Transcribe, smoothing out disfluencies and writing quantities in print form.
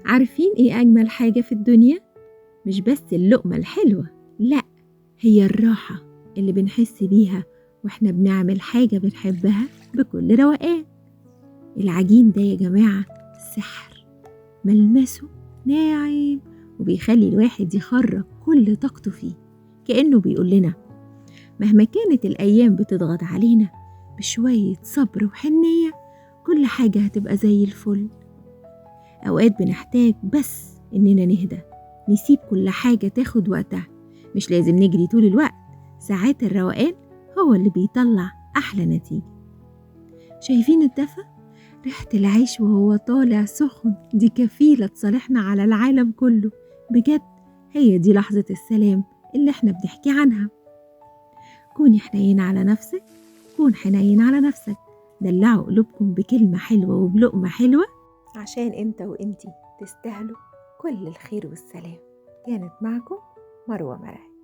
عارفين إيه أجمل حاجة في الدنيا؟ مش بس اللقمة الحلوة، لأ، هي الراحة اللي بنحس بيها وإحنا بنعمل حاجة بنحبها بكل روقان. العجين ده يا جماعة سحر، ملمسه ناعم وبيخلي الواحد يخرج كل طاقته فيه، كأنه بيقول لنا مهما كانت الأيام بتضغط علينا، بشوية صبر وحنية كل حاجة هتبقى زي الفل. أوقات بنحتاج بس إننا نهدى، نسيب كل حاجة تاخد وقتها، مش لازم نجري طول الوقت. ساعات الروقان هو اللي بيطلع أحلى نتيجة. شايفين الدفى؟ ريحة العيش وهو طالع سخن دي كفيلة تصالحنا على العالم كله. بجد هي دي لحظة السلام اللي احنا بنحكي عنها. كوني حنين على نفسك، كون حنين على نفسك، دلعوا قلوبكم بكلمة حلوة وبلقمة حلوة، عشان انت وانتي تستاهلوا كل الخير والسلام. كانت معكم مروة مرعي.